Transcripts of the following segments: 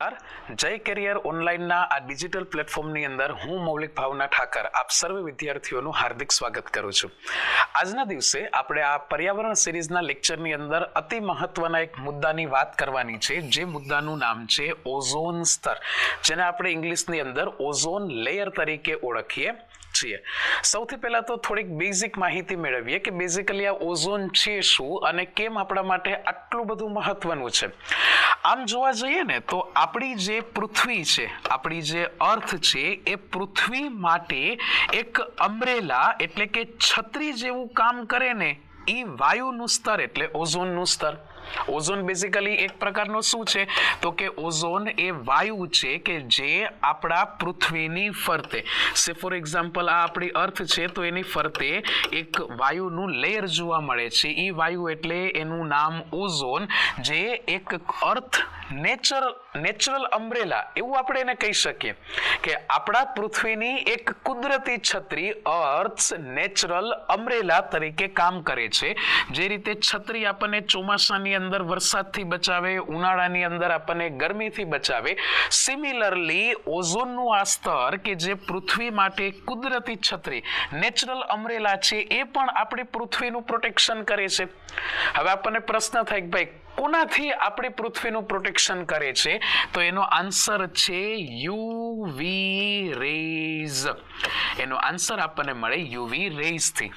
નમસ્કાર, જય કેરિયર ઓનલાઈનના આ ડિજિટલ પ્લેટફોર્મની અંદર હું મૌલિક ભાવના ઠાકર આપ સર્વ વિદ્યાર્થીઓનું હાર્દિક સ્વાગત કરું છું. આજના દિવસે આપણે આ પર્યાવરણ સિરીઝના લેક્ચરની અંદર અતિ મહત્વના એક મુદ્દાની વાત કરવાની છે, જે મુદ્દાનું નામ છે ઓઝોન સ્તર, જેને આપણે ઇંગ્લિશની અંદર ઓઝોન લેયર તરીકે ઓળખીએ છીએ. સૌથી પહેલા તો થોડીક બેઝિક માહિતી મેળવીએ કે બેઝિકલી આ ઓઝોન છે શું અને કેમ આપણા માટે આટલું બધું મહત્વનું છે. આમ જોવા જઈએ ને તો આપણી જે પૃથ્વી છે, આપણી જે અર્થ છે, એ પૃથ્વી માટે એક અમ્બ્રેલા એટલે કે છત્રી જેવું કામ કરે ને, એ વાયુનું સ્તર એટલે ઓઝોનનું સ્તર. ઓઝોન બેઝિકલી એક પ્રકારનો શું છે તો કે ઓઝોન એ વાયુ છે કે જે આપણા પૃથ્વીની ફરતે, સે ફોર એક્ઝામ્પલ આ આપણી અર્થ છે તો એની ફરતે એક વાયુનું લેયર જોવા મળે છે. એ વાયુ એટલે એનું નામ ઓઝોન, જે એક અર્થ નેચરલ અમ્બ્રેલા એવું આપણે એને કહી શકીએ કે આપણા પૃથ્વીની એક કુદરતી છત્રી અર્થ નેચરલ અમ્બ્રેલા તરીકે કામ કરે છે. જે રીતે છત્રી આપણને ચોમાસાની અંદર વરસાદથી બચાવે, ઉનાળાની અંદર આપણને ગરમીથી બચાવે, સિમિલરલી ઓઝોનનું આ સ્તર કે જે પૃથ્વી માટે કુદરતી છત્રી નેચરલ અમ્બ્રેલા છે, એ પણ આપણી પૃથ્વીનું પ્રોટેક્શન કરે છે. હવે આપણને પ્રશ્ન થાય કે ભાઈ કોનાથી આપણી પૃથ્વીનું પ્રોટેક્શન કરે છે, તો એનો આન્સર છે યુવી રેઝ. એનો આન્સર આપણને મળે યુવી રેઝથી.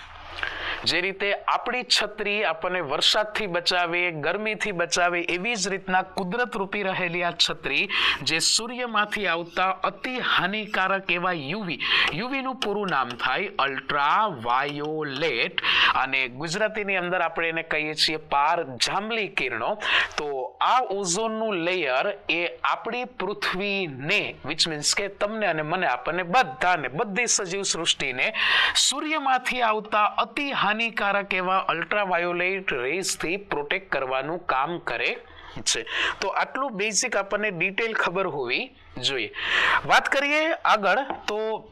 જે રીતે આપણી છત્રી આપણને વરસાદથી બચાવે, ગરમીથી બચાવે, એવી જ રીતના કુદરત રૂપી રહેલી આ છત્રી જે સૂર્યમાંથી આવતા અતિ હાનિકારક એવા યુવીનું પૂરું નામ થાય અલ્ટ્રા વાયોલેટ, અને ગુજરાતીની અંદર આપણે એને કહીએ છીએ પાર જાંબલી કિરણો. તો આ ઓઝોનનું લેયર એ આપણી પૃથ્વીને, વિચ મીન્સ કે તમને અને મને, આપણને બધાને, બધી સજીવ સૃષ્ટિને સૂર્યમાંથી આવતા અતિ હાનિકારક એવા અલ્ટ્રાવાયોલેટ રેઝથી પ્રોટેક્ટ કરવાનું કામ કરે છે. તો આટલું બેઝિક આપણને ડિટેલ ખબર હોવી જોઈએ. વાત કરીએ આગળ, તો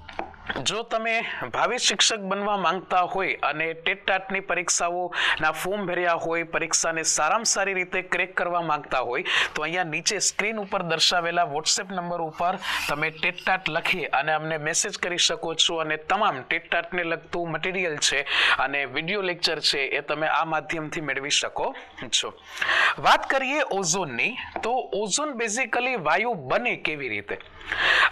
જો તમે ભાવિ શિક્ષક બનવા માંગતા હોય અને ટેટ ટાટની પરીક્ષાઓના ફોર્મ ભર્યા હોય, પરીક્ષાને સારામાં સારી રીતે ક્રેક કરવા માંગતા હોય, તો અહીંયા નીચે સ્ક્રીન ઉપર દર્શાવેલા વોટ્સએપ નંબર ઉપર તમે ટેટ ટાટ લખી અને અમને મેસેજ કરી શકો છો, અને તમામ ટેટ ટાટને લગતું મટીરિયલ છે અને વિડીયો લેક્ચર છે એ તમે આ માધ્યમથી મેળવી શકો છો. વાત કરીએ ઓઝોનની, તો ઓઝોન બેઝિકલી વાયુ બને કેવી રીતે?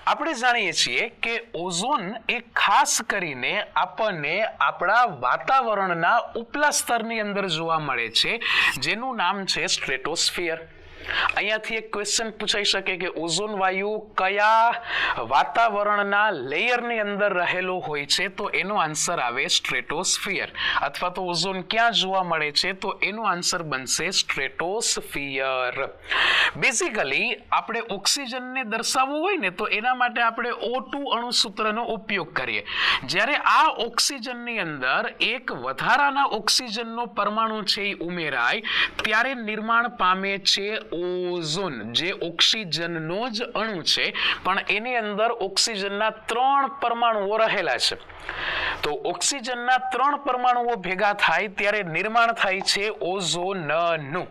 આપણે જાણીએ છીએ કે ઓઝોન એ ખાસ કરીને આપણને આપણા વાતાવરણના ઉપલા સ્તરની અંદર જોવા મળે છે, જેનું નામ છે સ્ટ્રેટોસ્ફિયર. અહીંયાથી એક ક્વેશ્ચન પૂછાઈ શકે કે ઓઝોન વાયુ કયા વાતાવરણના લેયરની અંદર રહેલો હોય છે, તો એનો આન્સર આવે સ્ટ્રેટોસ્ફિયર. અથવા તો ઓઝોન ક્યાં જોવા મળે છે, તો એનો આન્સર બનશે સ્ટ્રેટોસ્ફિયર. બેઝિકલી આપણે ઓક્સિજનને દર્શાવવું હોય ને, તો એના માટે આપણે O2 અણુસૂત્રનો ઉપયોગ કરીએ. જ્યારે આ ઓક્સિજનની અંદર એક વધારાના ઓક્સિજનનો પરમાણુ છે એ ઉમેરાય, ત્યારે નિર્માણ પામે છે ઓઝોન, જે ઓક્સિજનનો જ અણુ છે, પણ એની અંદર ઓક્સિજનના 3 પરમાણુઓ રહેલા છે. તો ઓક્સિજનના 3 પરમાણુઓ ભેગા થાય ત્યારે નિર્માણ થાય છે ઓઝોનનું.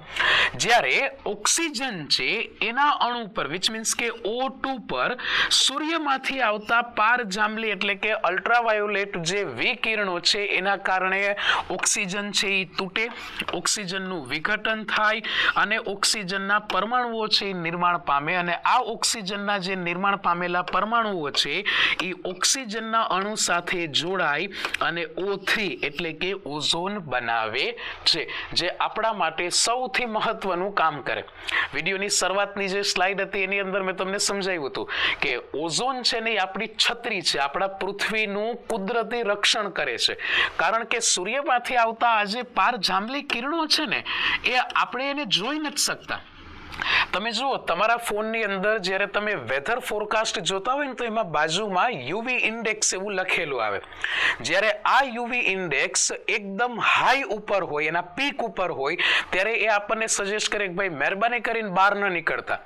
જ્યારે ઓક્સિજન છે એના અણુ પર, વિચ મીન્સ કે O2 પર સૂર્યમાંથી આવતા પાર જાંબલી એટલે કે અલ્ટ્રાવાયોલેટ જે વિકિરણો છે એના કારણે ઓક્સિજન છે એ તૂટે, ઓક્સિજનનું વિઘટન થાય અને ઓક્સિજનના પરમાણુઓ છે એ નિર્માણ પામે, અને આ ઓક્સિજનના જે નિર્માણ પામેલા પરમાણુઓ છે એ ઓક્સિજનના અણુ સાથે જોડાય અને O3 એટલે કે ઓઝોન બનાવે છે, જે આપણા માટે સૌથી મહત્વનું કામ કરે. વિડીયોની શરૂઆતની જે સ્લાઇડ હતી એની અંદર મેં તમને સમજાવ્યું હતું કે ઓઝોન છે ને એ આપણી છત્રી છે, આપણા પૃથ્વીનું કુદરતી રક્ષણ કરે છે. કારણ કે સૂર્યમાંથી આવતા આ જે પાર જાંબલી કિરણો છે ને, એ આપણે એને જોઈ નથી શકતા. તમે જુઓ તમારા ફોનની અંદર જ્યારે તમે વેધર ફોરકાસ્ટ જોતા હોય ને, તો એમાં બાજુમાં યુવી ઇન્ડેક્સ એવું લખેલું આવે. જ્યારે આ યુવી ઇન્ડેક્સ એકદમ હાઈ ઉપર હોય, એના પીક ઉપર હોય, ત્યારે એ આપણને સજેસ્ટ કરે કે ભાઈ મહેરબાની કરીને બહાર ન નીકળતા.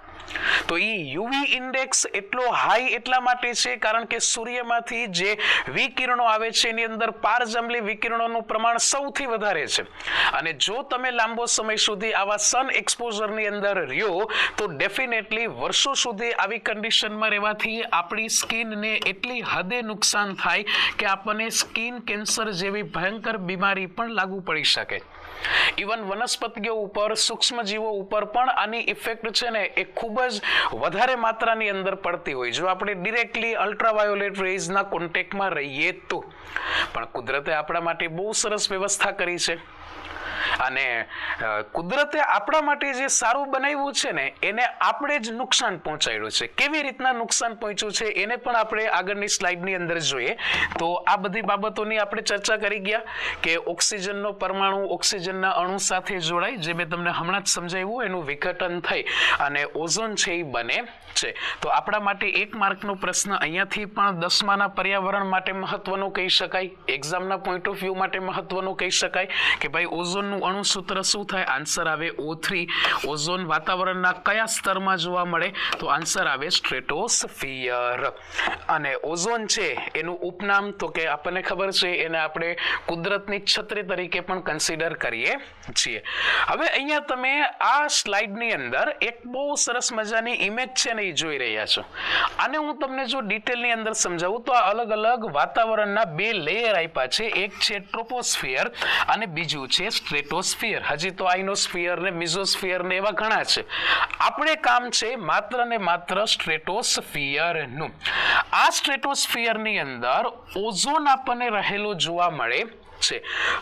તો એ યુવી ઇન્ડેક્સ એટલો હાઈ એટલા માટે છે કારણ કે સૂર્યમાંથી જે વિકિરણો આવે છે એની અંદર પારજાંબલી વિકિરણોનું પ્રમાણ સૌથી વધારે છે. અને જો તમે લાંબો સમય સુધી આવા સન એક્સપોઝરની અંદર રહ્યો તો ડેફિનેટલી વર્ષો સુધી આવી કન્ડિશનમાં રહેવાથી આપણી સ્કિનને એટલી હદે નુકસાન થાય કે આપણને સ્કિન કેન્સર જેવી ભયંકર બીમારી પણ લાગુ પડી શકે. ઇવન વનસ્પતિઓ ઉપર, સૂક્ષ્મજીવો ઉપર પણ આની ઇફેક્ટ છે ને એ ખૂબ જ વધારે માત્રાની અંદર પડતી હોય જો આપણે ડિરેક્ટલી અલ્ટ્રાવાયોલેટ રેઝના કોન્ટેક્ટમાં રહીએ તો. પણ કુદરતે આપણા માટે બહુ સરસ વ્યવસ્થા કરી છે અને કુદરતે આપણા માટે જે સારું બનાવ્યું છે ને એને આપણે જ નુકસાન પહોંચાડ્યું છે. કેવી રીતના નુકસાન પહોંચ્યું છે એને પણ આપણે આગળની સ્લાઇડની અંદર જોઈએ. તો આ બધી બાબતોની આપણે ચર્ચા કરી ગયા કે ઓક્સિજનનો પરમાણુ ઓક્સિજનના અણુ સાથે જોડાય, જે મેં તમને હમણાં જ સમજાવ્યું, એનું વિઘટન થઈ અને ઓઝોન છે એ બને છે. તો આપણા માટે 1 માર્કનો પ્રશ્ન અહીંયાથી પણ 10માના પર્યાવરણ માટે મહત્વનો કહી શકાય, એક્ઝામના પોઈન્ટ ઓફ વ્યૂ માટે મહત્વનો કહી શકાય કે ભાઈ ઓઝોનનું અણુ સૂત્ર શું થાય? આન્સર આવે O3. ઓઝોન વાતાવરણના કયા સ્તરમાં જોવા મળે? તો આન્સર આવે સ્ટ્રેટોસ્ફિયર. અને ઓઝોન છે એનું ઉપનામ તો કે આપણને ખબર છે એને આપણે કુદરતની છત્રી તરીકે પણ કન્સિડર કરીએ છીએ. હવે અહીંયા તમે આ સ્લાઇડની અંદર એક બહુ સરસ મજાની ઇમેજ છે ને એ જોઈ રહ્યા છો. આને હું તમને જો ડિટેલની અંદર સમજાવું તો આ અલગ અલગ વાતાવરણના 2 લેયર આપ્યા છે. એક છે ટ્રોપોસ્ફિયર અને બીજું છે સ્ટ્રેટોસ્ફિયર. હજી તો આઇનોસ્ફિયર ને મિઝોસ્ફિયર ને એવા ઘણા છે. આપણે કામ છે માત્ર ને માત્ર સ્ટ્રેટોસ્ફિયરનું. આ સ્ટ્રેટોસ્ફિયરની અંદર ઓઝોન આપણને રહેલો જોવા મળે છે.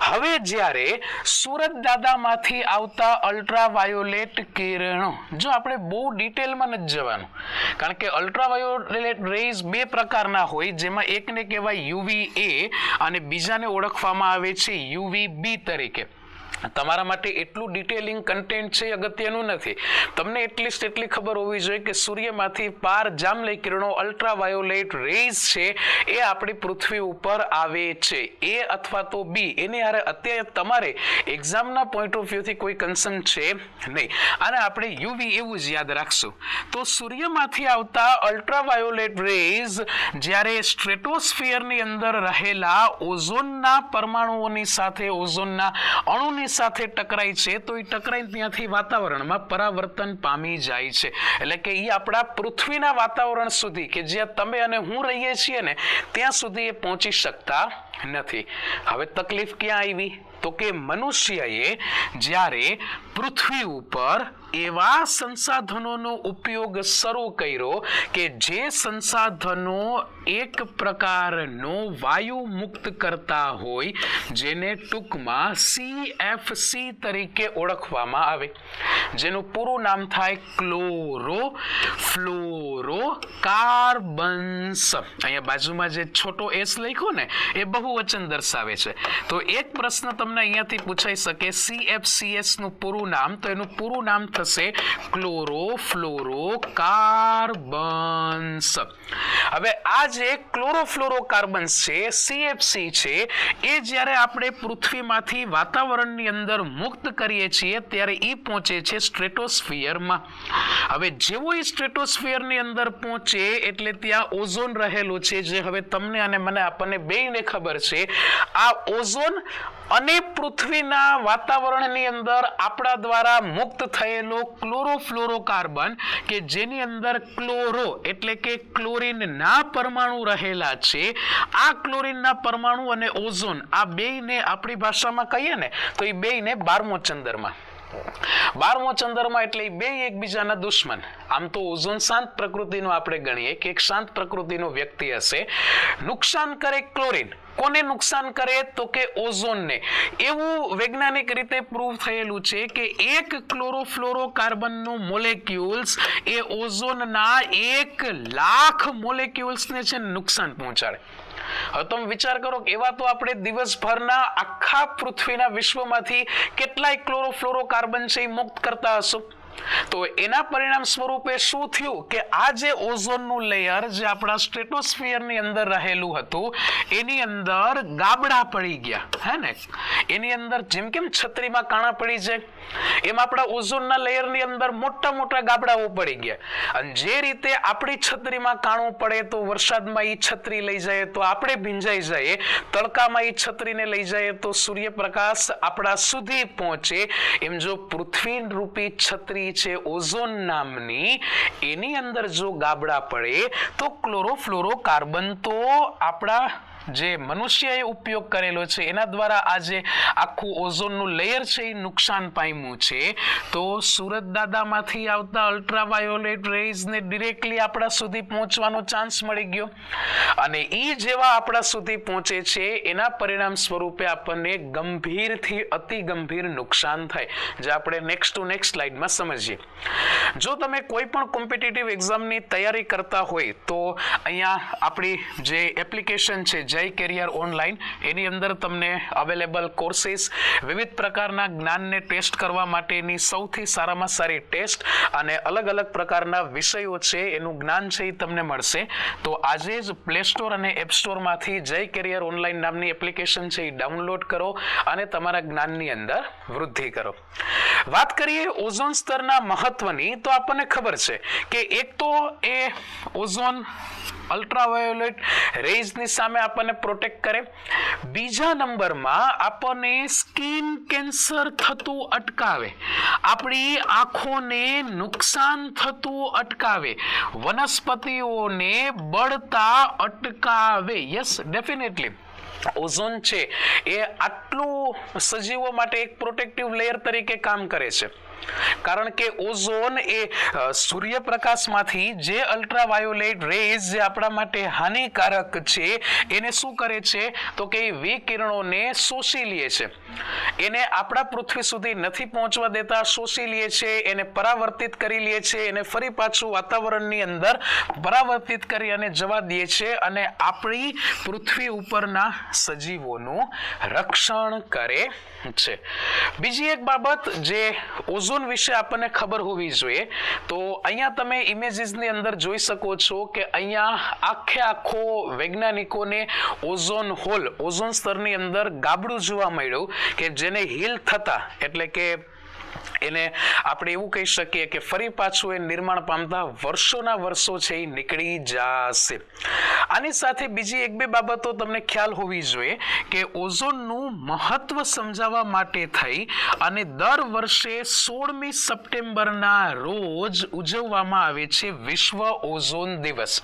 હવે જ્યારે સૂરજ દાદામાંથી આવતા અલ્ટ્રાવાયોલેટ કિરણો, જો આપણે બહુ ડિટેલમાં નથી જવાનું કારણ કે અલ્ટ્રાવાયોલેટ રેઝ 2 પ્રકારના હોય, જેમાં એકને કહેવાય UVA અને બીજાને ઓળખવામાં આવે છે UVB તરીકે. તમારા માટે એટલું ડિટેલિંગ કન્ટેન્ટ છે અગત્યનું નથી. તમને એટલીસ્ટ એટલી ખબર હોવી જોઈએ કે સૂર્યમાંથી પારજાંબલી કિરણો અલ્ટ્રાવાયોલેટ રેઝ છે એ આપણી પૃથ્વી ઉપર આવે છે. A અથવા તો B એની હારે અત્યારે તમારે એક્ઝામના પોઈન્ટ ઓફ વ્યૂથી કોઈ કન્સર્ન છે નહીં. અને આપણે UV એવું જ યાદ રાખશું. તો સૂર્યમાંથી આવતા અલ્ટ્રાવાયોલેટ રેઝ જ્યારે સ્ટ્રેટોસ્ફિયરની અંદર રહેલા ઓઝોનના પરમાણુઓની સાથે, ઓઝોનના અણુની સાથે ટકરાય છે તો એ ટકરાઈને ત્યાંથી વાતાવરણમાં પરાવર્તન પામી જાય છે. એટલે કે એ આપણા પૃથ્વીના વાતાવરણ સુધી કે જ્યાં તમે અને હું રહીએ છીએ ને ત્યાં સુધી એ પહોંચી શકતા નથી. હવે તકલીફ ક્યાં આવી? તો કે મનુષ્યએ જ્યારે પૃથ્વી ઉપર એવા સંસાધનોનો ઉપયોગ શરૂ કર્યો કે જે સંસાધનો એક પ્રકારનો વાયુ મુક્ત કરતા હોય, જેને ટૂંકમાં CFC તરીકે ઓળખવામાં આવે, જેનું પૂરું નામ થાય ક્લોરો ફ્લોરો કાર્બન્સ. અહીંયા બાજુમાં જે છોટો S લખ્યો ને એ બહુવચન દર્શાવે છે. તો એક પ્રશ્ન તમને અહીંયાથી પૂછાઈ શકે, CFCS નું પૂરું નામ, તો એનું પૂરું નામ થશે ક્લોરો ફ્લોરો કાર્બન્સ. હવે આ જે ક્લોરોફ્લોરો કાર્બન્સ છે, CFC છે, એ જ્યારે આપણે પૃથ્વીમાંથી વાતાવરણની અંદર મુક્ત કરીએ છીએ ત્યારે એ પહોંચે છે સ્ટ્રેટોસ્ફિયરમાં. હવે જેવો એ સ્ટ્રેટોસ્ફિયરની અંદર પહોંચે એટલે ત્યાં ઓઝોન રહેલો છે, જે હવે તમને અને મને આપણને બેયને ખબર છે. આ ઓઝોન અને પૃથ્વીના વાતાવરણની અંદર આપણા દ્વારા મુક્ત થયેલો ક્લોરોફ્લોરોકાર્બન કે જેની અંદર ક્લોરો એટલે કે ક્લોરીનના પરમાણુ રહેલા છે. આ ક્લોરીનના પરમાણુ અને ઓઝોન આ બેયને આપણી ભાષામાં કહીએ ને તો એ બેયને 12મો ચંદ્રમાં. 12મો ચંદ્રમાં એટલે એ બે એકબીજાના દુશ્મન. આમ તો ઓઝોન શાંત પ્રકૃતિનો આપણે ગણીએ કે એક શાંત પ્રકૃતિનો વ્યક્તિ હશે. નુકસાન કરે ક્લોરીન. કોને નુકસાન કરે? તો કે ઓઝોનને. એવું વૈજ્ઞાનિક રીતે પ્રૂવ થયેલું છે કે એક ક્લોરોફ્લોરોકાર્બનનું મોલેક્યુલ્સ એ ઓઝોનના 1,00,000 મોલેક્યુલ્સને છે નુકસાન પહોંચાડે. હવે તમે વિચાર કરો કે એવા તો આપણે દિવસભરના આખા પૃથ્વીના વિશ્વમાંથી કેટલાય ક્લોરોફ્લોરોકાર્બન છે એ મુક્ત કરતા હશો. તો એના પરિણામ સ્વરૂપે શું થયું કે આ જે ઓઝોનનું લેયર જે આપણા સ્ટ્રેટોસ્ફિયરની અંદર રહેલું હતું એની અંદર ગાબડા પડી ગયા, હે ને? એની અંદર જેમ કેમ છત્રીમાં કાણા પડી જાય એમ આપણા ઓઝોનના લેયરની અંદર મોટા મોટા ગાબડાઓ પડી ગયા. અને જે રીતે આપણી છત્રીમાં કાણું પડે તો વરસાદમાં એ છત્રી લઈ જાય તો આપણે ભીંજાઈ જઈએ, તડકામાં એ છત્રીને લઈ જાય તો સૂર્યપ્રકાશ આપણા સુધી પહોંચે, એમ જો પૃથ્વી રૂપી છત્રી છે ઓઝોન નામની એની અંદર જો ગાબડા પડે તો ક્લોરોફ્લોરોકાર્બન તો આપણા જે મનુષ્યએ ઉપયોગ કરેલો છે એના દ્વારા આજે આખું ઓઝોનનું લેયર છે એ નુકસાન પામ્યું છે. તો સુરત દાદામાંથી આવતા અલ્ટ્રાવાયોલેટ રેઝને ડિરેક્ટલી આપણા સુધી પહોંચવાનો ચાન્સ મળી ગયો અને એ જેવા આપણા સુધી પહોંચે છે એના પરિણામ સ્વરૂપે આપણને ગંભીરથી અતિ ગંભીર નુકસાન થાય, જે આપણે નેક્સ્ટ ટુ નેક્સ્ટ સ્લાઇડમાં સમજીએ. જો તમે કોઈ પણ કોમ્પિટિટિવ એક્ઝામની તૈયારી કરતા હોય તો અહીંયા આપણી જે એપ્લિકેશન છે જય કેરિયર ઓનલાઈન એની અંદર તમને અવેલેબલ કોર્સીસ, વિવિધ પ્રકારના જ્ઞાનને ટેસ્ટ કરવા માટેની સૌથી સારામાં સારી ટેસ્ટ અને અલગ અલગ પ્રકારના વિષયો છે એનું જ્ઞાન છે એ તમને મળશે. તો આજે જ પ્લે સ્ટોર અને એપ સ્ટોરમાંથી જય કેરિયર ઓનલાઈન નામની એપ્લિકેશન છે એ ડાઉનલોડ કરો અને તમારા જ્ઞાનની અંદર વૃદ્ધિ કરો. વાત કરીએ ઓઝોન સ્તરના મહત્વની તો આપણને ખબર છે કે એક તો એ ઓઝોન અલ્ટ્રાવાયોલેટ રેઝની સામે આપણને પ્રોટેક્ટ કરે. બીજા નંબરમાં આપણને સ્કિન કેન્સર થતું અટકાવે, આપણી આંખોને નુકસાન થતું અટકાવે, વનસ્પતિઓને બળતા અટકાવે. યસ, ડેફિનેટલી ઓઝોન છે એ આટલું સજીવો માટે એક પ્રોટેક્ટિવ લેયર તરીકે કામ કરે છે. કારણ કે ઓઝોન એ સૂર્યપ્રકાશમાંથી જે અલ્ટ્રાવાયોલેટ રેઝ જે આપણા માટે હાનિકારક છે એને શું કરે છે તો કે વિકિરણોને શોષી લે છે, એને આપણા પૃથ્વી સુધી નથી પહોંચવા દેતા, શોષી લે છે, એને પરાવર્તિત કરી લે છે, એને ફરી પાછું વાતાવરણની અંદર પરાવર્તિત કરી અને જવા દે છે અને આપણી પૃથ્વી ઉપરના સજીવોનું રક્ષણ કરે છે. બીજી એક બાબત જે ઓઝોન વિશે આપણને ખબર હોવી જોઈએ તો અહીંયા તમે ઇમેજીસની અંદર જોઈ શકો છો કે અહીંયા આખો વૈજ્ઞાનિકોને ઓઝોન હોલ, ઓઝોન સ્તરની અંદર ગાબડું જોવા મળ્યું કે જેને હીલ થતા એટલે કે એને આપણે એવું કહી શકીએ કે ફરી પાછું એ નિર્માણ પામતા વર્ષોના વર્ષો છે એ નીકળી જશે. આની સાથે બીજી એક બે બાબતો તમને ખ્યાલ હોવી જોઈએ કે ઓઝોનનું મહત્વ સમજાવવા માટે થઈ અને દર વર્ષે 16મી સપ્ટેમ્બરના રોજ ઉજવવામાં આવે છે વિશ્વ ઓઝોન દિવસ.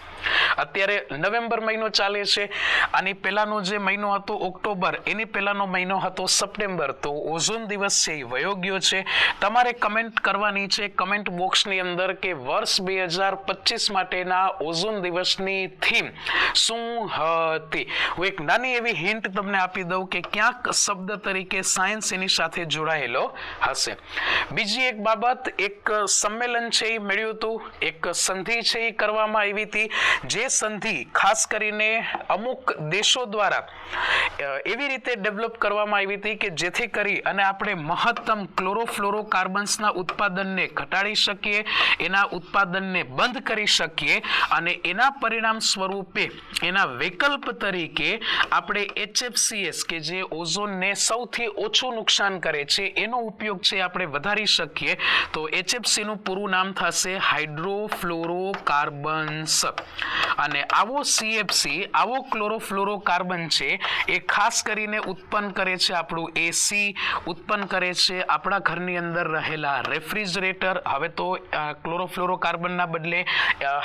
અત્યારે નવેમ્બર મહિનો ચાલે છે, આની પહેલાનો જે મહિનો હતો ઓક્ટોબર, એની પહેલાનો મહિનો હતો સપ્ટેમ્બર. તો ઓઝોન દિવસ છે એ વયો ગયો છે. તમારે કમેન્ટ કરવાની છે કમેન્ટ બોક્સની અંદર કે વર્ષ 2025 માટેના ઓઝોન દિવસની થીમ શું હતી. હું એક નાની એવી હિન્ટ તમને આપી દઉં કે ક્યાંક શબ્દ તરીકે સાયન્સ એની સાથે જોડાયેલો હશે. બીજી એક બાબત, એક સંમેલન છે એ મળ્યું હતું, એક સંધિ છે એ કરવામાં આવી હતી. જે સંધિ ખાસ કરીને અમુક દેશો દ્વારા એવી રીતે ડેવલપ કરવામાં આવી હતી કે જેથી કરી અને આપણે મહત્તમ ક્લોરોફ્લોરોકાર્બન્સના ઉત્પાદનને ઘટાડી શકીએ, એના ઉત્પાદનને બંધ કરી શકીએ અને એના પરિણામ સ્વરૂપે એના વિકલ્પ તરીકે આપણે HFCs કે જે ઓઝોનને સૌથી ઓછું નુકસાન કરે છે એનો ઉપયોગ છે આપણે વધારી શકીએ. તો HFC નું પૂરું નામ થશે હાઇડ્રોફ્લોરોકાર્બન્સ અને આવો CFC, આવો ક્લોરોફ્લોરોકાર્બન છે એ ખાસ કરીને ઉત્પન્ન કરે છે આપણું AC, ઉત્પન્ન કરે છે આપણા ઘરની અંદર રહેલા રેફ્રિજરેટર. હવે તો ક્લોરોફ્લોરોકાર્બનના બદલે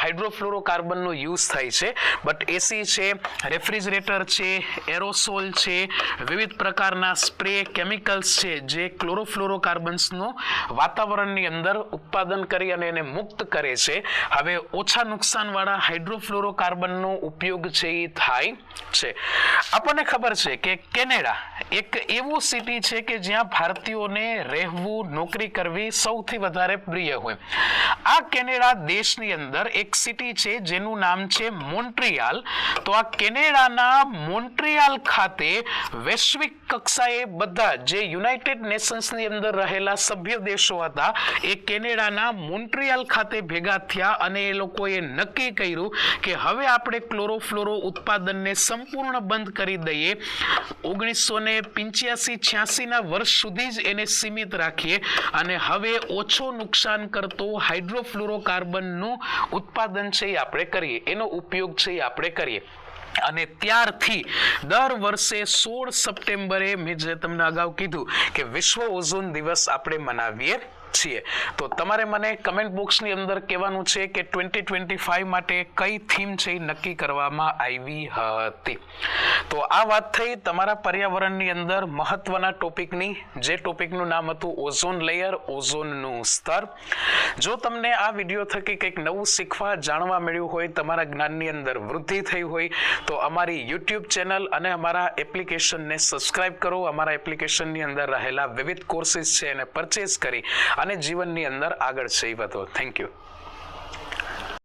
હાઇડ્રોફ્લોરોકાર્બનનો યુઝ થાય છે, બટ AC છે, રેફ્રિજરેટર છે, એરોસોલ છે, વિવિધ પ્રકારના સ્પ્રે કેમિકલ્સ છે જે ક્લોરોફ્લોરોકાર્બન્સનો વાતાવરણની અંદર ઉત્પાદન કરી અને એને મુક્ત કરે છે. હવે ઓછા નુકસાનવાળા હાઇડ્રોફ્લોરોકાર્બનનો ઉપયોગ છે એ થાય છે. આપણને ખબર છે કે કેનેડા એક એવું સિટી છે કે જ્યાં ભારતીયોને રહેવું નોકરી કરવી સૌથી વધારે પ્રિય હોય. આ કેનેડા દેશની અંદર એક સિટી છે જેનું નામ છે મોન્ટ્રિયાલ. તો આ કેનેડાના મોન્ટ્રિયાલ ખાતે વૈશ્વિક કક્ષાએ બધા જે યુનાઇટેડ નેશન્સની અંદર રહેલા સભ્ય દેશો હતા એ કેનેડાના મોન્ટ્રિયાલ ખાતે ભેગા થયા અને એ લોકોએ નક્કી કર્યું કે હવે આપણે ક્લોરોફ્લોરો ઉત્પાદનને સંપૂર્ણ બંધ કરી દઈએ. 1985-86 ના વર્ષ સુધી જ એને સીમિત રાખીએ અને હવે ઓછો નુકસાન કરતો હાઇડ્રોફ્લોરોકાર્બનનું ઉત્પાદન છે એ આપણે કરીએ, એનો ઉપયોગ છે એ આપણે કરીએ. અને ત્યારથી દર વર્ષે 16 સપ્ટેમ્બરે મેં જે તમને અગાઉ કીધું કે વિશ્વ ઓઝોન દિવસ આપણે મનાવીએ છીએ. તો તમારે મને કમેન્ટ બોક્સની અંદર કહેવાનું છે કે 2025 માટે કઈ થીમ છે એ નક્કી કરવામાં આવી હતી. તો આ વાત થઈ તમારા પર્યાવરણની અંદર મહત્વના ટોપિકની, જે ટોપિકનું નામ હતું ઓઝોન લેયર, ઓઝોનનું સ્તર. જો તમને આ વિડીયો થકી કંઈક નવું શીખવા જાણવા મળ્યું હોય, તમારા જ્ઞાનની અંદર વૃદ્ધિ થઈ હોય તો અમારી યુટ્યુબ ચેનલ અને અમારા એપ્લિકેશનને સબસ્ક્રાઇબ કરો. અમારા એપ્લિકેશનની અંદર રહેલા વિવિધ કોર્સીસ છે એને પરચેઝ કરી અને જીવનની અંદર આગળ છે વધો. Thank you.